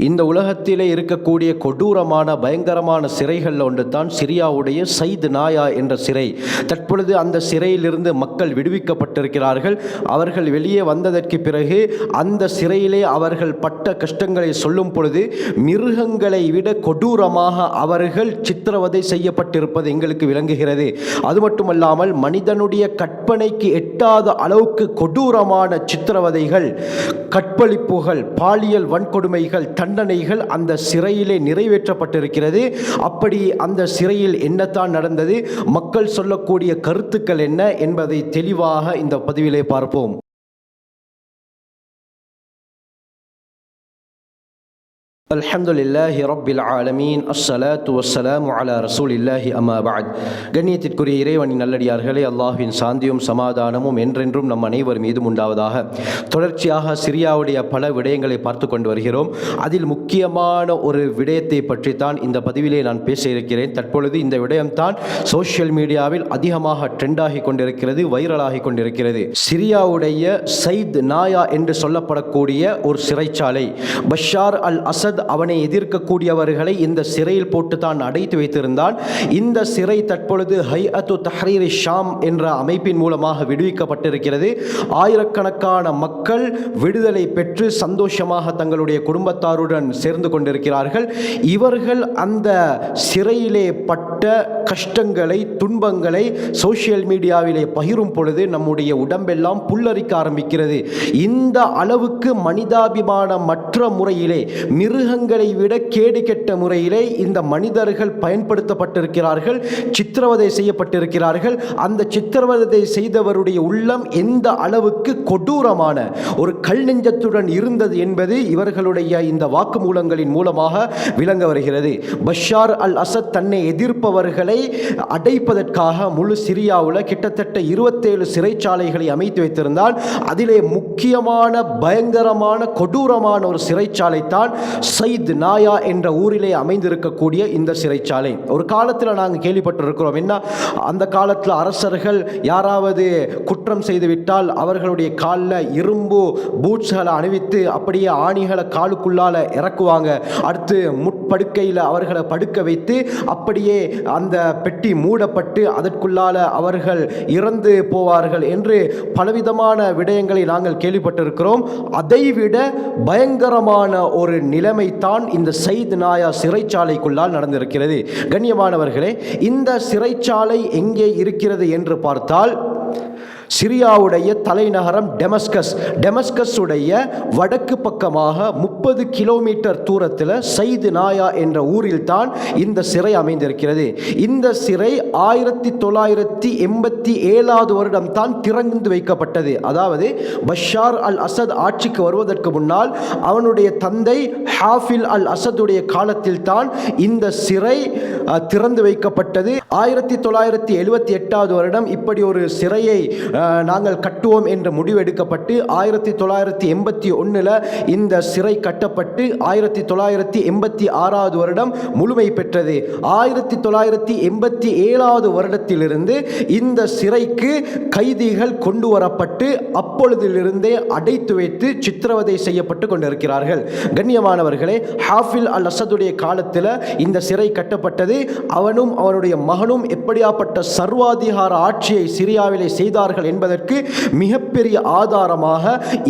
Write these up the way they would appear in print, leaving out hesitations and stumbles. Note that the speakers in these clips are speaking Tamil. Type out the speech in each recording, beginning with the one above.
இந்த உலகத்திலே இருக்கக்கூடிய கொடூரமான பயங்கரமான சிறைகளில் ஒன்று தான் சிரியாவுடைய சைத் நாயா என்ற சிறை. தற்பொழுது அந்த சிறையிலிருந்து மக்கள் விடுவிக்கப்பட்டிருக்கிறார்கள். அவர்கள் வெளியே வந்ததற்கு பிறகு அந்த சிறையிலே அவர்கள் பட்ட கஷ்டங்களை சொல்லும் பொழுது மிருகங்களை விட கொடூரமாக அவர்கள் சித்திரவதை செய்யப்பட்டிருப்பது எங்களுக்கு விளங்குகிறது. அது மட்டுமல்லாமல் மனிதனுடைய கற்பனைக்கு எட்டாத அளவுக்கு கொடூரமான சித்திரவதைகள், கற்பழிப்புகள், பாலியல் வன்கொடுமைகள், தண்டனைகள் அந்த சிறையிலே நிறைவேற்றப்பட்டிருக்கிறது. அப்படி அந்த சிறையில் என்னத்தான் நடந்தது, மக்கள் சொல்லக்கூடிய கருத்துக்கள் என்ன என்பதை தெளிவாக இந்த பதிவிலே பார்ப்போம். அல்ஹம்துலில்லாஹி ரப்பில் ஆலமீன், அஸ்ஸலாத்து வஸ்ஸலாமு அலா ரசூலில்லாஹி அம்மா பஅத். கண்ணியத்திற்குரிய இறைவனின் நல்லடியார்களே, அல்லாஹ்வின் சாந்தியும் சமாதானமும் என்றென்றும் நம் அனைவர் மீதும் உண்டாவதாக. தொடர்ச்சியாக சிரியாவுடைய பல விடயங்களை பார்த்து கொண்டு வருகிறோம். அதில் முக்கியமான ஒரு விடயத்தை பற்றித்தான் இந்த பதிவிலே நான் பேச இருக்கிறேன். தற்பொழுது இந்த விடயம்தான் சோஷியல் மீடியாவில் அதிகமாக ட்ரெண்டாகி கொண்டிருக்கிறது, வைரலாகி கொண்டிருக்கிறது. சிரியாவுடைய சைத் நாயா என்று சொல்லப்படக்கூடிய ஒரு சிறைச்சாலை. பஷார் அல் அசத் அவனை எதிர்க்கக்கூடியவர்களை இந்த சிறையில் போட்டு தான் அடைத்து வைத்திருந்தான். இந்த சிறை தற்பொழுது ஹைஅத்து தஹ்ரீர் ஷாம் என்ற அமைப்பின் மூலமாக விடுவிக்கப்பட்டிருக்கிறது. ஆயிரக்கணக்கான மக்கள் விடுதலை பெற்று சந்தோஷமாக தங்களுடைய குடும்பத்தாருடன் சேர்ந்து கொண்டிருக்கிறார்கள். இவர்கள் அந்த சிறையிலே பட்ட கஷ்டங்களை, துன்பங்களை சோஷியல் மீடியாவிலே பகிரும் பொழுது நம்முடைய உடம்பெல்லாம் புல்லரிக்க ஆரம்பிக்கிறது. இந்த அளவுக்கு மனிதாபிமானமற்ற முறையிலே, மிருகங்களை விட கேடு கெட்ட முறையிலே இந்த மனிதர்கள் பயன்படுத்தப்பட்டிருக்கிறார்கள், சித்திரவதை செய்யப்பட்டிருக்கிறார்கள். அந்த சித்திரவதை செய்தவருடைய உள்ளம் எந்த அளவுக்கு கொடூரமான ஒரு கல் நெஞ்சத்துடன் இருந்தது என்பது இவர்களுடைய இந்த வாக்குமூலங்களின் மூலமாக விளங்க வருகிறது. பஷார் அல் அசத் தன்னை எதிர்ப்பவர்களை அடைப்பதற்காக முழு சிரியாவில் கிட்டத்தட்ட 27 சிறைச்சாலைகளை அமைத்து வைத்திருந்தால் அதிலே முக்கியமான பயங்கரமான கொடூரமான ஒரு சிறைச்சாலை தான் சைத் நாயா என்ற ஊரிலே அமைந்திருக்கக்கூடிய இந்த சிறைச்சாலை. ஒரு காலத்தில் நாங்கள் கேள்விப்பட்டிருக்கிறோம், என்ன, அந்த காலத்தில் அரசர்கள் யாராவது குற்றம் செய்துவிட்டால் அவர்களுடைய காலில் இரும்பு பூட்ஸ்களை அணிவித்து அப்படியே ஆணிகளை காலுக்குள்ளால இறக்குவாங்க. அடுத்து முட்படுக்கையில் அவர்களை படுக்க வைத்து அப்படியே அந்த பெட்டி மூடப்பட்டு அதற்குள்ளால அவர்கள் இறந்து போவார்கள் என்று பலவிதமான விடயங்களை நாங்கள் கேள்விப்பட்டிருக்கிறோம். அதைவிட பயங்கரமான ஒரு நிலைமைத்தான் இந்த சைத் நாயா சிறைச்சாலைக்குள்ளால் நடந்திருக்கிறது. கண்ணியமானவர்களே, இந்த சிறைச்சாலை எங்கே இருக்கிறது என்று பார்த்தால் சிரியாவுடைய தலைநகரம் டெமஸ்கஸ். டெமஸ்கஸுடைய வடக்கு பக்கமாக 30 கிலோமீட்டர் தூரத்தில் சைத் நாயா என்ற ஊரில் தான் இந்த சிறை அமைந்திருக்கிறது. இந்த சிறை 1987 வருடம் தான் திறந்து வைக்கப்பட்டது. அதாவது பஷார் அல் அசத் ஆட்சிக்கு வருவதற்கு முன்னால் அவனுடைய தந்தை ஹாஃபில் அல் அசதுடைய காலத்தில் தான் இந்த சிறை திறந்து வைக்கப்பட்டது. 1978 வருடம் இப்படி ஒரு சிறையை நாங்கள் கட்டுவோம் என்ற முடிவு எடுக்கப்பட்டு 1981 இந்த சிறை கட்டப்பட்டு 1986 வருடம் முழுமை பெற்றது. 1987 வருடத்திலிருந்து இந்த சிறைக்கு கைதிகள் கொண்டு வரப்பட்டு அப்பொழுதிலிருந்தே அடைத்து வைத்து சித்திரவதை செய்யப்பட்டு கொண்டிருக்கிறார்கள். கண்ணியமானவர்களே, ஹாஃபில் அல் அசதுடைய காலத்தில் இந்த சிறை கட்டப்பட்டது. அவனும் அவனுடைய மகனும் எப்படியாப்பட்ட சர்வாதிகார ஆட்சியை சிரியாவிலே செய்தார்கள் என்பதற்கு மிகப்பெரிய ஆதாரமாக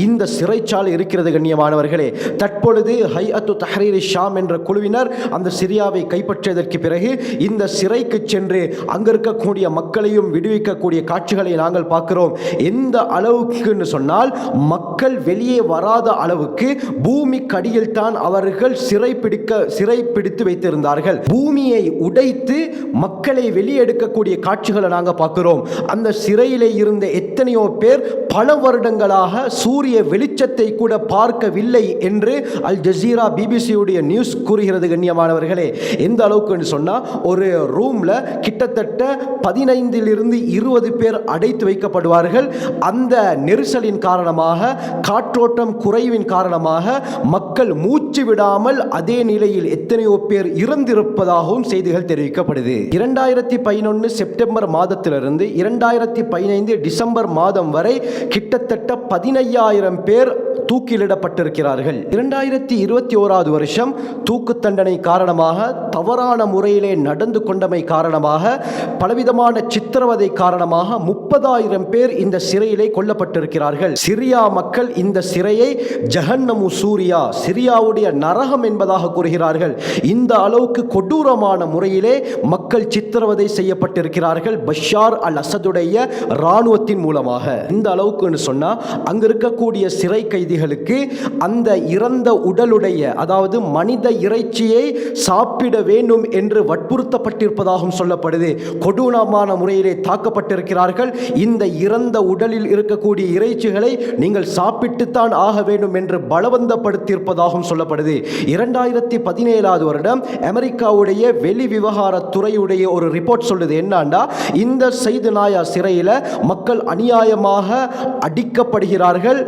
இந்த சிறைச்சாலை இருக்கிறது. கண்ணியமானவர்களே, தற்பொழுது ஹைஅத்து தஹ்ரீர் ஷாம் என்ற குழுவினர் அந்த சிரியாவை கைப்பற்றியதற்கு பிறகு இந்த சிறைக்கு சென்று அங்கு இருக்கக்கூடிய மக்களையும் விடுவிக்கக்கூடிய காட்சிகளை நாங்கள் பார்க்கிறோம். எந்த அளவுக்கு சொன்னால், மக்கள் வெளியே வராத அளவுக்கு பூமிக்கடியில் தான் அவர்கள் சிறைப்பிடித்து வைத்திருந்தார்கள். பூமியை உடைத்து மக்களை வெளியெடுக்கக்கூடிய காட்சிகளை நாங்கள் பார்க்கிறோம். அந்த சிறையிலே இருந்த எத்தனையோ பேர் பல வருடங்களாக சூரிய வெளிச்சத்தை கூட பார்க்கவில்லை என்று அல் ஜசீரா பிபிசியுடைய நியூஸ் கூறுகிறது. கண்ணியமானவர்களே, எந்த அளவுக்கு சொன்னால், ஒரு ரூம்ல கிட்டத்தட்ட 15 பேர் அடைத்து வைக்கப்படுவார்கள். அந்த நெரிசலின் காரணமாக, காற்றோட்டம் குறைவின் காரணமாக மக்கள் மூச்சு விடாமல் அதே நிலையில் எத்தனையோ பேர் இறந்திருப்பதாகவும் செய்திகள் தெரிவிக்கப்படுது. 2011 செப்டம்பர் மாதத்திலிருந்து 2015 டிசம்பர் மாதம் வரை கிட்டத்தட்ட 15,000 பேர் தூக்கிலிடப்பட்டிருக்கிறார்கள். 2021 வருஷம் தூக்கு தண்டனை காரணமாக, தவறான முறையிலே நடந்து கொண்டமை காரணமாக, பலவிதமான சித்திரவதை காரணமாக 30,000 பேர் இந்த சிறையிலே கொல்லப்பட்டிருக்கிறார்கள். சிரியா மக்கள் இந்த சிறையை ஜஹன்னமு சூரியா, சிரியாவுடைய நரகம் என்பதாக கூறுகிறார்கள். இந்த அளவுக்கு கொடூரமான முறையிலே மக்கள் சித்திரவதை செய்யப்பட்டிருக்கிறார்கள் பஷார் அல் அசதுடைய இராணுவத்தின் மூலமாக. இந்த அளவுக்கு சொன்னா அங்க இருக்கக்கூடிய சிறை கைதிகளுக்கு அந்த இறந்த உடலுடைய, அதாவது மனித இறைச்சியை சாப்பிட வேண்டும் என்று வற்புறுத்தப்பட்டிருப்பதாகவும் சொல்லப்படுது. கொடூரமான முறையிலே தாக்கப்பட்டிருக்கிறார்கள். இந்த இறந்த உடலில் இருக்கக்கூடிய இறைச்சிகளை நீங்கள் சாப்பிட்டுத்தான் ஆக வேண்டும் என்று பலவந்தப்படுத்தியிருப்பதாகவும் சொல்லப்படுது. 2017 வருடம் அமெரிக்காவுடைய வெளி விவகாரத்துறையுடைய ஒரு ரிப்போர்ட் சொல்லுது என்னன்னா, இந்த சையத்நாயா சிறையில் மக்கள் அநியாயமாக அடிக்கப்படுகிறார்கள்,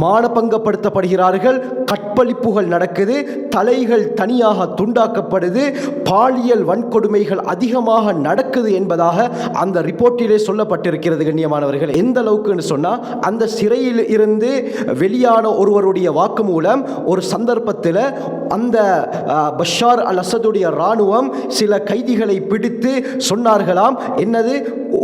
மானபங்கப்படுத்தப்படுகிறார்கள், கற்பழிப்புகள் நடக்குது, தலைகள் தனியாக துண்டாக்கப்படுது, பாலியல் வன்கொடுமைகள் அதிகமாக நடக்குது என்பதாக அந்த ரிப்போர்ட்டிலே சொல்லப்பட்டிருக்கிறது. கண்ணியமானவர்கள், எந்த அளவுக்கு சொன்னா அந்த சிறையில் இருந்து வெளியான ஒருவருடைய வாக்குமூலம், ஒரு சந்தர்ப்பத்தில் அந்த பஷார் அல் அசதுடைய இராணுவம் சில கைதிகளை பிடித்து சொன்னார்களாம், என்னது,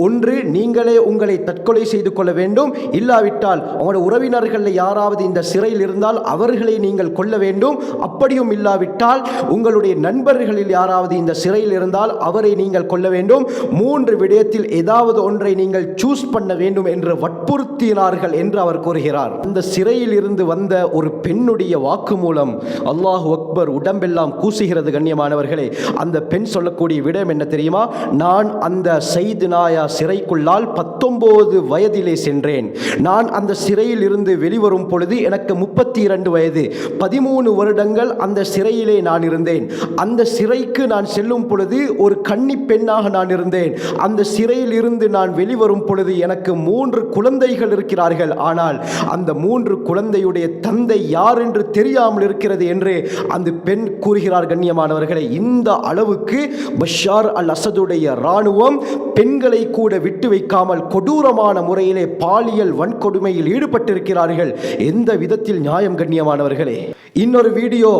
ஒன்று நீங்களே உங்களை தற்கொலை செய்து கொள்ள வேண்டும், இல்லாவிட்டால் உங்களுடைய உறவினர்கள் யாராவது இந்த சிறையில் இருந்தால் அவர்களை நீங்கள் கொள்ள வேண்டும், அப்படியும் இல்லாவிட்டால் உங்களுடைய நண்பர்களில் யாராவது இந்த சிறையில் இருந்தால் அவரை நீங்கள் கொள்ள வேண்டும், 3 விடயத்தில் ஏதாவது ஒன்றை நீங்கள் சூஸ் பண்ண வேண்டும் என்று வற்புறுத்தினார்கள் என்று அவர் கூறுகிறார். அந்த சிறையில் இருந்து வந்த ஒரு பெண்ணுடைய வாக்குமூலம், அல்லாஹு அக்பர், உடம்பெல்லாம் கூசுகிறது. கண்ணியமானவர்களே, அந்த பெண் சொல்லக்கூடிய விடயம் என்ன தெரியுமா? நான் அந்த சையத்நாயா சிறைக்குள்ளால் 19 வயதிலே சென்றேன். நான் அந்த சிறையில் இருந்து வெளிவரும் பொழுது எனக்கு 32 வயது. 13 வருடங்கள் அந்த சிறையிலே நான் இருந்தேன். அந்த சிறைக்கு நான் செல்லும் பொழுது ஒரு கன்னி பெண்ணாக நான் இருந்தேன். அந்த சிறையில் இருந்து நான் வெளிவரும் பொழுது எனக்கு 3 குழந்தைகள் இருக்கிறார்கள். ஆனால் அந்த 3 குழந்தையுடைய தந்தை யார் என்று தெரியாமல் இருக்கிறது என்று அந்த பெண் கூறுகிறார். கண்ணியமானவர்களை, இந்த அளவுக்கு பஷார் அல் அசதுடைய இராணுவம் பெண்களை கூட விட்டு வைக்காமல் கொடூரமான முறையிலே பாலியல் வன்கொடுமையில் ஈடுபட்டிருக்கிறார்கள். எந்த விதத்தில் நியாயம்? கண்ணியமானவர்களே, இன்னொரு வீடியோ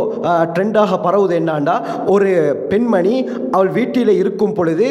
ட்ரெண்டாக பரவுது. என்னன்னா, ஒரு பெண்மணி அவள் வீட்டில் இருக்கும் பொழுது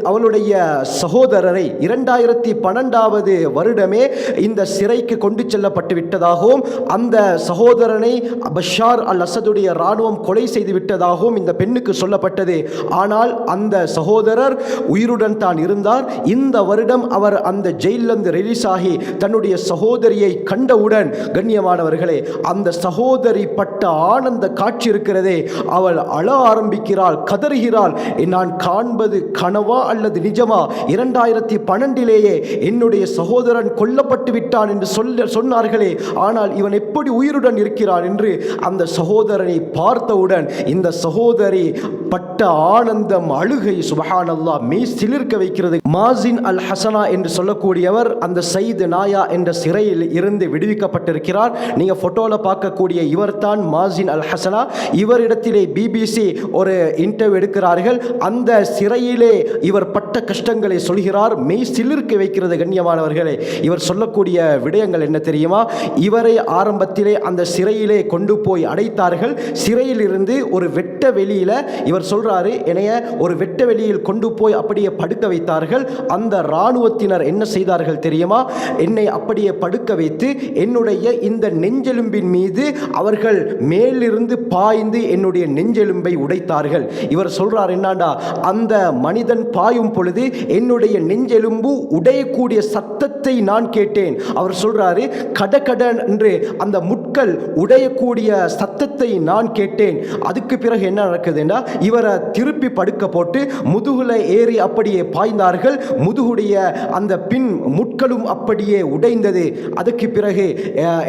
அவளுடைய சகோதரரை 2012 வருடமே இந்த சிறைக்கு கொண்டு செல்லப்பட்டு விட்டதாகவும், அந்த சகோதரனை பஷார் அல் அசதுடைய இராணுவம் கொலை செய்து விட்டதாகவும் இந்த பெண்ணுக்கு சொல்லப்பட்டது. ஆனால் அந்த சகோதரர் உயிருடன் தான் இருந்தார். இந்த வருடம் அவர் அந்த ஜெயிலிருந்து ரிலீஸ் ஆகி தன்னுடைய சகோதரியை கண்டவுடன், கண்ணியமானவர்களே, அந்த சகோதரி பட்ட ஆனந்த காட்சி இருக்கிறதே, அவள் அழ ஆரம்பிக்கிறாள், கதறுகிறாள். நான் காண்பது கனவா அல்லது நிஜமா? 2012 என்னுடைய சகோதரன் கொல்லப்பட்டு விட்டான் என்று சொன்னார்களே, ஆனால் இவன் எப்படி உயிருடன் இருக்கிறான் என்று அந்த சகோதரனை பார்த்தவுடன் இந்த சகோதரி பட்ட ஆனந்தம், அழுகை, சுப்ஹானல்லாஹ், மெய் சிலிர்க்க வைக்கிறது. மாசின் அல் ஹசனா என்று சொல்லக்கூடியவர் அந்த சையத்நாயா என்ற சிறையில் இருந்து விடுவிக்கப்பட்டிருக்கிறார். நீங்க போட்டோல பார்க்கக்கூடிய இவர் தான் மாசின் அல் ஹசனா. இவரிடத்திலே பிபிசி ஒரு இன்டர்வியூ எடுக்கிறார்கள். அந்த சிறையிலே இவர் பட்ட கஷ்டங்களை சொல்கிறார். மெய் சிலிர்க்க வைக்கிறது. கண்ணியமானவர்களே, இவர் சொல்லக்கூடிய விடயங்கள் என்ன தெரியுமா? இவரை ஆரம்பத்திலே அந்த சிறையிலே கொண்டு போய் அடைத்தார்கள். சிறையில் இருந்து ஒரு வெட்ட வெளியில இவர் சொல்றாரு, என்னைய ஒரு வெட்ட வெளியில் கொண்டு போய் அப்படியே படுக்க வைத்தார்கள். அந்த இராணுவத்தினர் என்ன செய்தார்கள் தெரியுமா? என்னை அப்படியே படுக்க வைத்து என்னுடைய இந்த நெஞ்செலும்பின் மீது அவர்கள் மேலிருந்து பாய்ந்து என்னுடைய நெஞ்செலும்பை உடைத்தார்கள். இவர் சொல்றார், என்னடா, அந்த மனிதன் பாயும் பொழுது என்னுடைய நெஞ்செலும்பு உடையக்கூடிய சத்தத்தை நான் கேட்டேன். அவர் சொல்றாரு, கடகடன் என்று அந்த முட்கள் உடையக்கூடிய சத்தத்தை நான் கேட்டேன். அதுக்கு பிறகு என்ன நடக்குதுன்னா, இவரை திருப்பி படுக்க போட்டு முதுகுல ஏறி அப்படியே பாய்ந்தார். அடித்தார்கள். முதுகுடைய அந்த பின் முட்களும் அப்படியே உடைந்தது. அதுக்கு பிறகு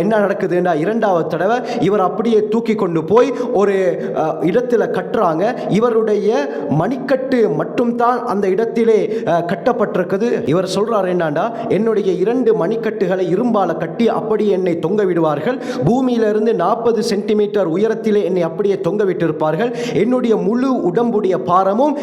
என்ன நடக்குதுன்னா, இரண்டாவது தடவை இவர் அப்படியே தூக்கி கொண்டு போய் ஒரு இடத்துல கட்டுறாங்க. இவருடைய மணிக்கட்டு மட்டும் தான் அந்த இடத்திலே கட்டப்பட்டிருக்குது. இவர் சொல்றார் என்னண்டா, என்னுடைய 2 மணிக்கட்டுகளை இரும்பால கட்டி அப்படியே என்னை தொங்க விடுவார்கள். பூமியிலிருந்து 40 சென்டிமீட்டர் உயரத்திலே என்னை அப்படியே தொங்க விட்டிருப்பார்கள். என்னுடைய முழு உடம்புடைய பாரமும்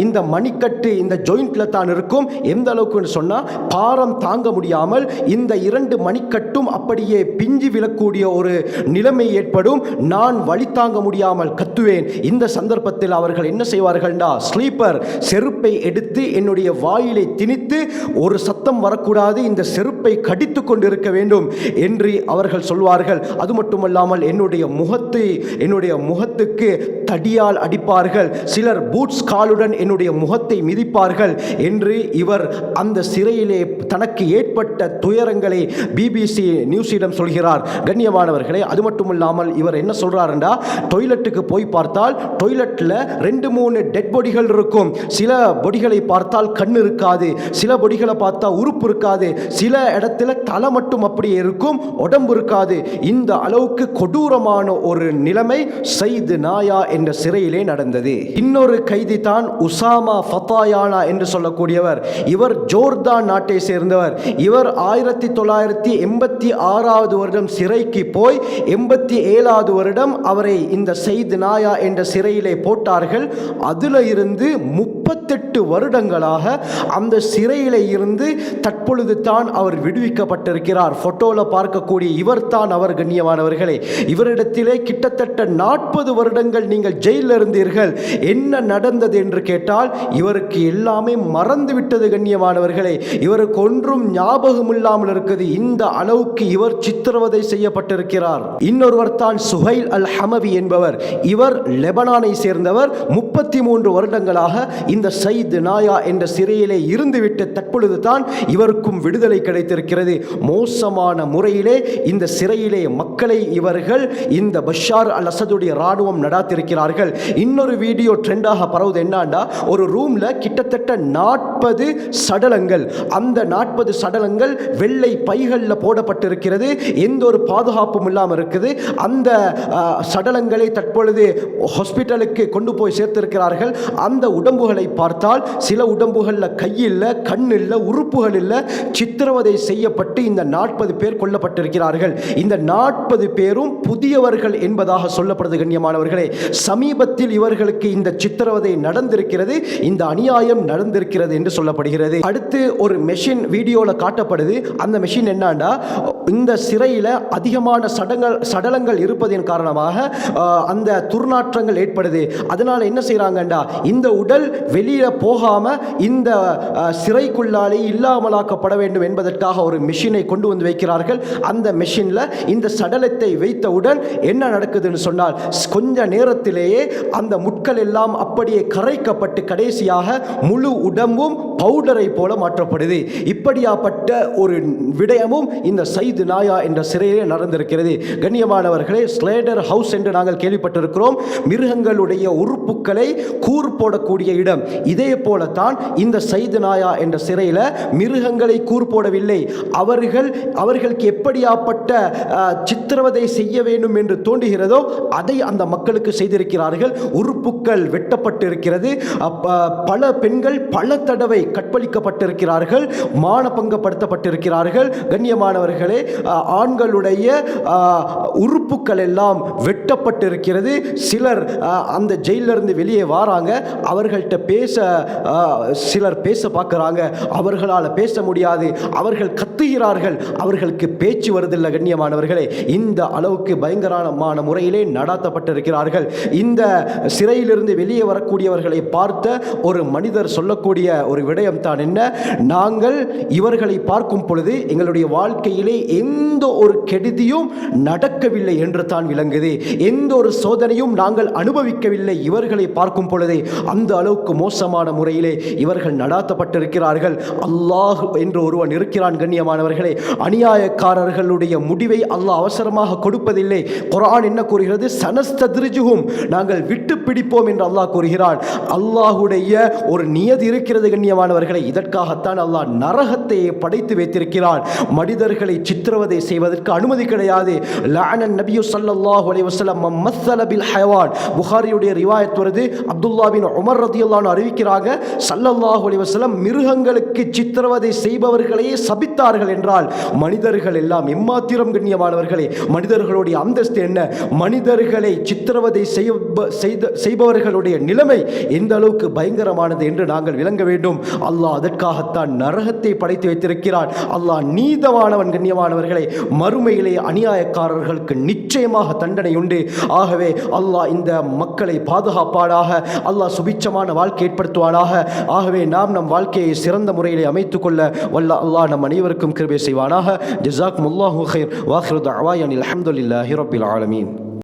இந்த மணிக்கட்டு இந்த ஜாயிண்ட்ல தான் இருக்கும். எந்த அளவுக்கு சொன்னா, பாரம் தாங்க முடியாமல் இந்த 2 மணிக்கட்டும் அப்படியே பிஞ்சி விழக்கூடிய ஒரு நிலைமை ஏற்படும். நான் வழி தாங்க முடியாமல் கத்துவேன். இந்த சந்தர்ப்பத்தில் அவர்கள் என்ன செய்வார்கள்டா, ஸ்லீப்பர் செருப்பை எடுத்து என்னுடைய வாயிலை திணித்து, ஒரு சத்தம் வரக்கூடாது, இந்த செருப்பை கடித்து கொண்டிருக்க வேண்டும் என்று அவர்கள் சொல்வார்கள். அது மட்டுமல்லாமல் என்னுடைய முகத்துக்கு தடியால் அடிப்பார்கள். சிலர் பூட்ஸ் காலுடன் என்னுடைய முகத்தை மிதிப்பார்கள் என்று இவர் அந்த சிறையிலே தனக்கு ஏற்பட்ட துயரங்களை பிபிசி நியூஸிடம் சொல்கிறார். கண்ணியமானவர்களே, அது மட்டுமில்லாமல் இவர் என்ன சொல்றாருண்டா, டாய்லெட்டுக்கு போய் பார்த்தால் டாய்லெட்ல 2-3 டெட் பொடிகள் இருக்கும். சில பொடிகளை பார்த்தால் கண் இருக்காது, சில பொடிகளை பார்த்தா உறுப்பு இருக்காது, சில இடத்துல தலை மட்டும் அப்படியே இருக்கும், உடம்பு இருக்காது. இந்த அளவுக்கு கொடூரமான ஒரு நிலைமை சையத் நாயா என்ற சிறையிலே நடந்தது. இன்னொரு கைதி தான் உசாமா ஃபதாயானா என்று சொல்லக்கூடியவர். இவர் ஜோர்தான் நாட்டை சேர்ந்தவர். இவர் 1986 வருடம் சிறைக்கு போய் 87 வருடம் அவரை இந்த சையத் நாயா என்ற சிறையிலே போட்டார்கள். அதில் இருந்து 38 வருடங்களாக அந்த சிறையிலே இருந்து தற்பொழுது தான் அவர் விடுவிக்கப்பட்டிருக்கிறார். போட்டோல பார்க்கக்கூடிய இவர் தான் அவர். கண்ணியமானவர்களே, இவரிடத்திலே கிட்டத்தட்ட 40 வருடங்கள் நீங்கள் ஜெயிலில் இருந்தீர்கள், என்ன நடந்தது என்று கேட்டால் இவருக்கு எல்லாமே மறந்துவிட்டது. கண்ணியமானவர்களே, இவருக்கு ஒன்றும் ஞாபகம் இல்லாமல் இருக்குது. இந்த அளவுக்கு இவர் சித்திரவதை செய்யப்பட்டிருக்கிறார். இன்னொருவர் தான் சுஹைல் அல் ஹமவி என்பவர். இவர் லெபனானை சேர்ந்தவர். 33 வருடங்களாக இந்த சையத் நாயா என்ற சிறையிலே இருந்துவிட்டு தற்பொழுது தான் இவருக்கும் விடுதலை கிடைத்திருக்கிறது. மோசமான முறையிலே இந்த சிறையிலே மக்களை இவர்கள் இந்த பஷார் அல் அசதுடைய ராணுவம் நடாத்திருக்கிறார்கள். இன்னொரு வீடியோ ட்ரெண்டாக பரவுது. என்னன்னா, ஒரு ரூம்ல கிட்டத்தட்ட 40 சடலங்கள், அந்த 40 சடலங்கள் வெள்ளை பைகளில் போடப்பட்டிருக்கிறது. எந்த ஒரு பாதுகாப்பும் இல்லாமல் இருக்குது. அந்த சடலங்களை தற்பொழுது ஹாஸ்பிட்டலுக்கு கொண்டு போய் சேர்த்திருக்கிறார்கள். அந்த உடம்புகளை பார்த்தால் சில உடம்புகளில் கையில் கண் இல்லை, உறுப்புகள் இல்லை, சித்திரவதை செய்யப்பட்டு இந்த 40 பேர் கொல்லப்பட்டிருக்கிறார்கள். இந்த 40 பேரும் புதியவர்கள் என்பதாக சொல்லப்படுது. கண்ணியமானவர்களே, சமீபத்தில் இவர்களுக்கு இந்த சித்திரவதை நடந்திருக்கிறது, இந்த அநியாயம் நடந்திருக்கிறது என்று சொல்லப்படுகிறது. அடுத்து ஒரு மெஷின் வீடியோல காட்டப்படுது. அந்த மெஷின் என்னன்னா, இந்த சிறையில் அதிகமான சடலங்கள் இருப்பதன் காரணமாக அந்த துர்நாற்றங்கள் ஏற்படுது. அதனால என்ன செய்யறாங்கண்டா, இந்த உடல் வெளியில போகாம இந்த சிறைக்குள்ளாலே இல்லாமலாக்கப்பட வேண்டும் என்பதற்காக ஒரு மெஷினை கொண்டு வந்து வைக்கிறார்கள். அந்த மெஷின்ல இந்த சடலத்தை வைத்தவுடன் என்ன நடக்குதுன்னு சொன்னால், கொஞ்ச நேரத்திலேயே அந்த முட்கள் எல்லாம் அப்படியே கரைக்கப்பட்டு கடைசியாக முழு உடம்பும் பவுடரை போல மாற்றப்படுது. இப்படியாப்பட்ட ஒரு விடயமும் இந்த சையத் நாயா என்ற சிறையிலே நடந்திருக்கிறது. கண்ணியமானவர்களே, ஸ்லேடர் ஹவுஸ் என்று நாங்கள் கேள்விப்பட்டிருக்கிறோம். மிருகங்களுடைய உறுப்புகளை கூர் போடக்கூடிய இடம். இதே போலத்தான் இந்த சையத் நாயா என்ற சிறையில் மிருகங்களை கூர் போடவில்லை. அவர்களுக்கு எப்படியாப்பட்ட சித்திரவதை செய்ய வேண்டும் என்று தோன்றுகிறதோ அதை அந்த மக்களுக்கு செய்திருக்கிறார்கள். உறுப்புகள் வெட்டப்பட்டிருக்கிறது. பல பெண்கள் பல தடவை கற்பழிக்கப்பட்டிருக்கிறார்கள், மானபங்கப்படுத்தப்பட்டிருக்கிறார்கள். கண்ணியமானவர்களே, ஆண்களுடைய உறுப்புகள் எல்லாம் வெட்டப்பட்டிருக்கிறது. சிலர் அந்த ஜெயிலிருந்து வெளியே வராங்க, அவர்கள்ட்ட சிலர் பேச பார்க்கிறாங்க, அவர்களால் பேச முடியாது, அவர்கள் கத்துகிறார்கள், அவர்களுக்கு பேச்சு வருதில்லை. கண்ணியமானவர்களே, இந்த அளவுக்கு பயங்கரமான முறையிலே நடாத்தப்பட்டிருக்கிறார்கள். இந்த சிறையிலிருந்து வெளியே வரக்கூடியவர்களை பார்த்த ஒரு மனிதர் சொல்லக்கூடிய ஒரு விடயம் தான் என்ன, நாங்கள் இவர்களை பார்க்கும் பொழுது எங்களுடைய வாழ்க்கையிலே எந்த ஒரு கெடுதியும் நடக்கவில்லை என்று தான் விளங்குது. எந்த ஒரு சோதனையும் நாங்கள் அனுபவிக்கவில்லை இவர்களை பார்க்கும் பொழுதே. அந்த அளவுக்கு மோசமான முறையிலே இவர்கள் நடாத்தப்பட்டிருக்கிறார்கள். அல்லாஹ் என்று ஒருவன் இருக்கிறான். கண்ணியமானவர்களே, அநியாயக்காரர்களுடைய முடிவை அல்லாஹ் அவசரமாக கொடுப்பதில்லை. குர்ஆன் என்ன கூறுகிறது, சனஸ்தத்ரிஜுஹும், நாங்கள் விட்டு பிடிப்போம் என்று அல்லாஹ் கூறுகிறான். அல்லாஹுடைய ஒரு நியதி இருக்கிறது கண்ணியமானவர்களை. இதற்காகத்தான் அல்லாஹ் நரகத்தையே படைத்து வைத்திருக்கிறான். மனிதர்களை சித்திரவதை செய்வதற்கு அனுமதி கிடையாது. லஅனன் நபியு ஸல்லல்லாஹு அலைஹி வஸல்லம் மம்மஸல பில் ஹயவான். புகாரியுடைய ரிவாயத் வருது, அப்துல்லா பின் உமர் ரலியல்லாஹு அன்ஹு அறிவிக்கிறாங்க, ஸல்லல்லாஹு அலைஹி வஸல்லம் மிருகங்களுக்கு சித்திரவதை செய்பவர்களையே சபித்தார்கள் என்றால் மனிதர்கள் எல்லாம் எம்மாத்திரம் கண்ணியமானவர்களே. மனிதர்களுடைய அந்தஸ்து என்ன? மனிதர்களை சித்திரவதை செய்பவர்களுடைய நிலைமை எந்த அளவுக்கு பயங்கரமானது என்று நாங்கள் விளங்க வேண்டும். அல்லாஹ் அதற்காகத்தான் நரகத்தை படைத்து வைத்திருக்கிறான். அல்லாஹ் நீதமானவன் கண்ணியமானவர்களை. மறுமையிலே அநியாயக்காரர்களுக்கு நிச்சயமாக தண்டனை உண்டு. ஆகவே அல்லாஹ் இந்த மக்களை பாதுகாப்பானாக. அல்லாஹ் சுபிச்சமான வாழ்க்கை ஏற்படுத்துவானாக. ஆகவே நாம் நம் வாழ்க்கையை சிறந்த முறையிலே அமைத்துக் கொள்ள வல்ல அல்லாஹ் நம் அனைவருக்கும் கிருபை செய்வானாக. ஜஸாக்குமுல்லாஹு கைர். வாஹிரு தஅவானா அல்ஹம்துலில்லாஹி ரப்பில் ஆலமீன்.